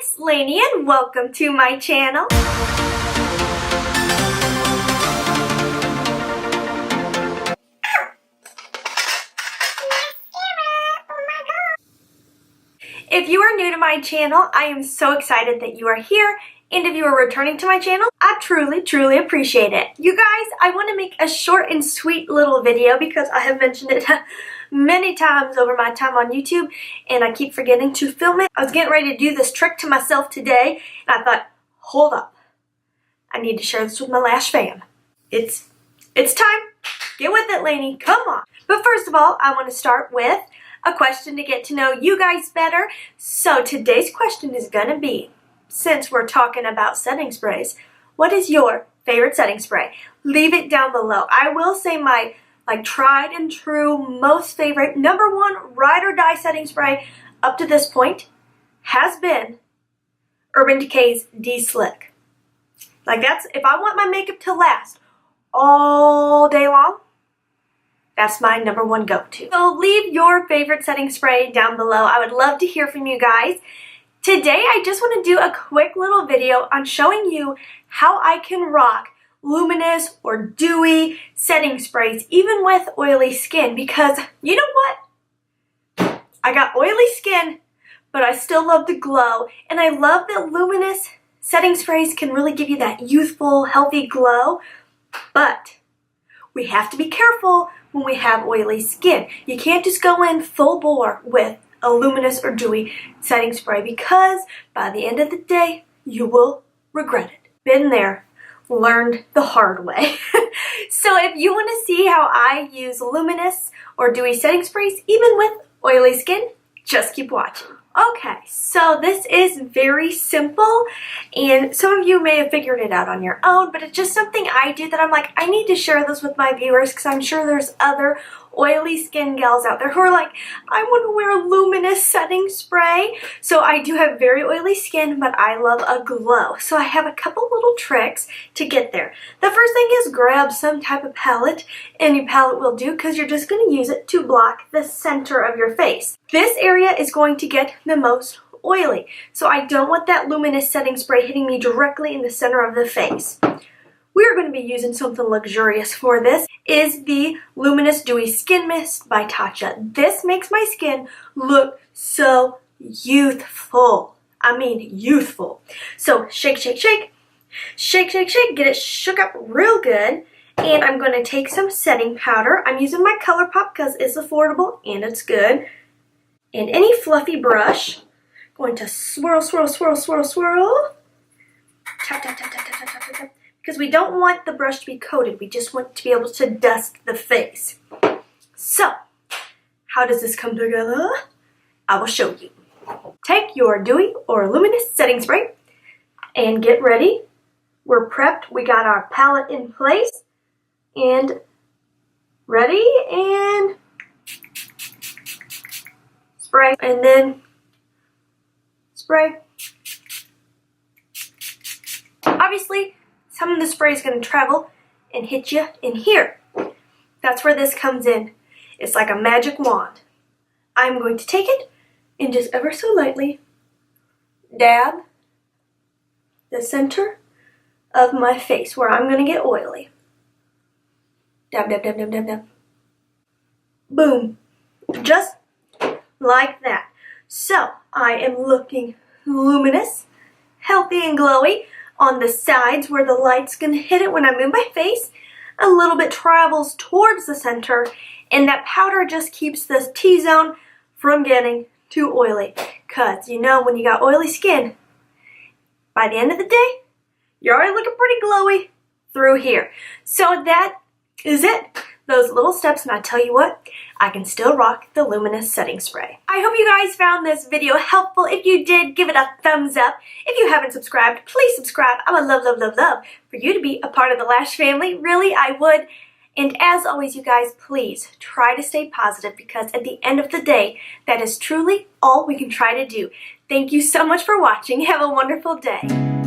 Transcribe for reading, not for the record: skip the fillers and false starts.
it's Laynie and welcome to my channel. If you are new to my channel, I am so excited that you are here, and if you are returning to my channel, I truly appreciate it. You guys, I want to make a short and sweet little video because I have mentioned it many times over my time on YouTube, and I keep forgetting to film it. I was getting ready to do this trick to myself today, and I thought, hold up. I need to share this with my Lash fam. It's time. Get with it, Laynie. Come on. But first of all, I want to start with a question to get to know you guys better. So today's question is going to be, since we're talking about setting sprays, what is your favorite setting spray? Leave it down below. I will say my tried and true, most favorite, #1 ride or die setting spray up to this point has been Urban Decay's D-Slick. That's, if I want my makeup to last all day long, that's my #1 go-to. So leave your favorite setting spray down below. I would love to hear from you guys. Today I just want to do a quick little video on showing you how I can rock luminous or dewy setting sprays even with oily skin, because you know what? I got oily skin, but I still love to glow, and I love that luminous setting sprays can really give you that youthful, healthy glow, but we have to be careful when we have oily skin. You can't just go in full bore with a luminous or dewy setting spray, because by the end of the day, you will regret it. Been there, learned the hard way. So if you want to see how I use luminous or dewy setting sprays, even with oily skin, just keep watching. Okay, so this is very simple, and some of you may have figured it out on your own, but it's just something I do that I'm like, I need to share this with my viewers because I'm sure there's other oily skin gals out there who are like, I want to wear a luminous setting spray. So I do have very oily skin, but I love a glow. So I have a couple little tricks to get there. The first thing is grab some type of palette. Any palette will do, because you're just going to use it to block the center of your face. This area is going to get the most oily, so I don't want that luminous setting spray hitting me directly in the center of the face. We're going to be using something luxurious for this. Is the Luminous Dewy Skin Mist by Tatcha. This makes my skin look so youthful. I mean youthful. So shake, shake, shake. Shake, shake, shake. Get it shook up real good. And I'm going to take some setting powder. I'm using my ColourPop because it's affordable and it's good. And any fluffy brush, going to swirl, swirl, swirl, swirl, swirl. Tap, tap, tap, tap, tap, tap, tap, tap. Because we don't want the brush to be coated. We just want to be able to dust the face. So, how does this come together? I will show you. Take your dewy or luminous setting spray and get ready. We're prepped. We got our palette in place and ready, and spray, and then spray. Obviously, some of the spray is going to travel and hit you in here. That's where this comes in. It's like a magic wand. I'm going to take it and just ever so lightly dab the center of my face where I'm going to get oily. Dab, dab, dab, dab, dab, dab. Boom. Just like that. So, I am looking luminous, healthy, and glowy. On the sides where the light's going to hit it when I move my face, a little bit travels towards the center, and that powder just keeps this T-zone from getting too oily. Because, you know, when you got oily skin, by the end of the day, you're already looking pretty glowy through here. So that is it. Those little steps, and I tell you what, I can still rock the luminous setting spray. I hope you guys found this video helpful. If you did, give it a thumbs up. If you haven't subscribed, please subscribe. I would love, love, love, love for you to be a part of the Lash family. Really, I would. And as always, you guys, please try to stay positive, because at the end of the day, that is truly all we can try to do. Thank you so much for watching. Have a wonderful day.